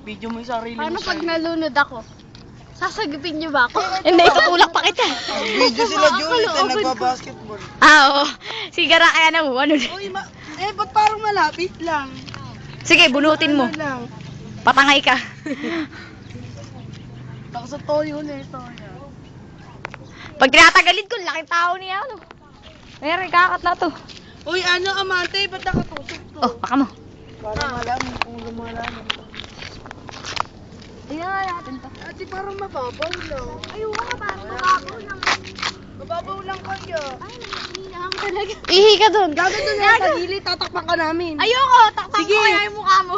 Video mo yung sarili mo. Paano pag nalunod ako? Sasagipin niyo ba ako? Hindi, tutulak pa kita. Video sila Juliet na nagbabasketball. Oo. Sige, kaya na mo. Ano? Uy, ba't parang malapit lang? Sige, bunutin mo. Ano lang? Patangay ka. Tako sa toyo na ito. Pag tinatagalid ko, laking tao niya. Ano? Mayroon, kakat na to. Uy, ano, Amante, ba't nakatusok to? Oh, baka mo. Para malaman kung lumalaman. Tingnan nga natin to. Ate, parang mababaw lang. Ayun nga, parang mababaw lang. Mababaw lang kaya. Ay, nangingilang talaga. Ihi ka dun. Gago doon na sa gilid, tatakpan ka namin. Ayoko, takpan Sige. ko kaya yung mukha mo.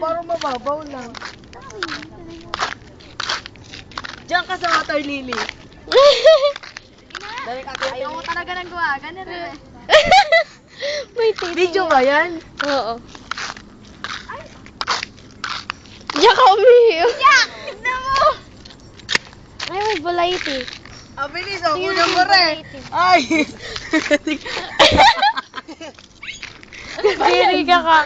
Parang mababaw lang. Diyan ka sa water lily. Dali ka, Ayoko talaga ng gawa. Ganun rin eh. May titi. Video ba yan? Oo. Diyan ka umihiyo. Yak! Tignan mo! Ay, may variety. Bilis, una mo rin. Ay! Diri ka ka.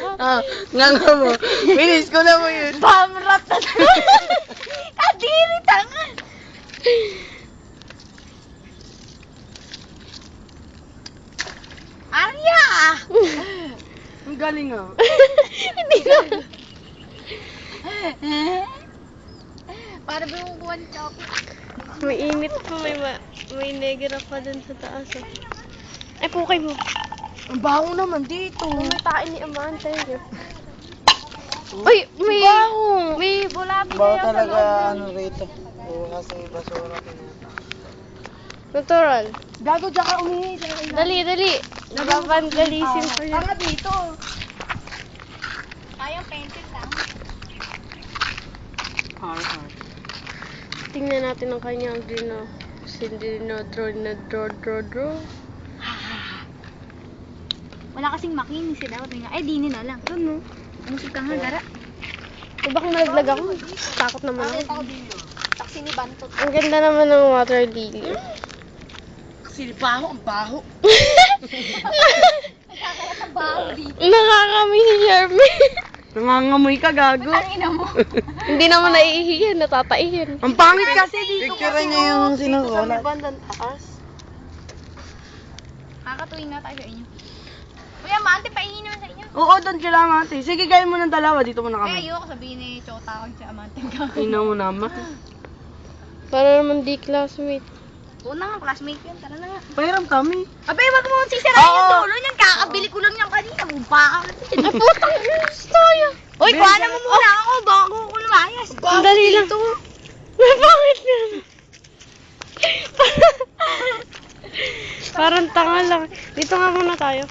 Nga mo. Bilis ko na mo yun. Bamrat na Kadiri, tanga! Arya! Ang galing ah. Hindi na. Para ba yung kuha ni chocolate? May init pa, may negra pa dun sa taas. Ay, pukay mo. Ang baho naman dito. Kumitain ni Amante. Uy, may... May bulabi Baho na yan sa talaga loob. ano rito. Oo, kasi basura ko na. Natural. Gago, diyan ka umihi. Dali, dali. Nababandalisim ko yan. Tanga dito. Kayang pencil lang. Tingnan natin ang kanyang draw. Wala kasing makinis eh. Dapat nga. Di na lang. Ano? Musog ka nga, gara. Eh, baka nalaglag ako. Takot naman ako. Taksi ni Bantot. Ang ganda naman ng water lily. Kasi baho, ang baho. Nagkakalat ang baho dito. Nakakami si Jeremy. Nangangamoy ka, gago. Ang ina mo. Hindi naman naiihiyan, natataihin. Ang pangit kasi dito. Picture niya yung sinusulat. bandang taas. Kakatuwing na tayo sa inyo. Kuya, maante, paingin naman sa inyo. Oo, doon sila Amante. Sige, gawin mo ng dalawa. Dito muna Kaya kami. ayoko sabihin ni Chota kung siya amante Ina mo naman. Para naman di classmate. Una nga, classmate yun. Tara na nga. Pahiram kami. Abay, wag mo sisirain yung Oo. dulo niyan. Kakabili ko lang yan kanina. Mumpa ka kasi. Ay, putang tayo. Uy, Bilis kuha na ka. mo muna ako. Bago ko lumayas. Ang dali lang. Bakit yan? Parang tanga lang. Dito nga muna tayo.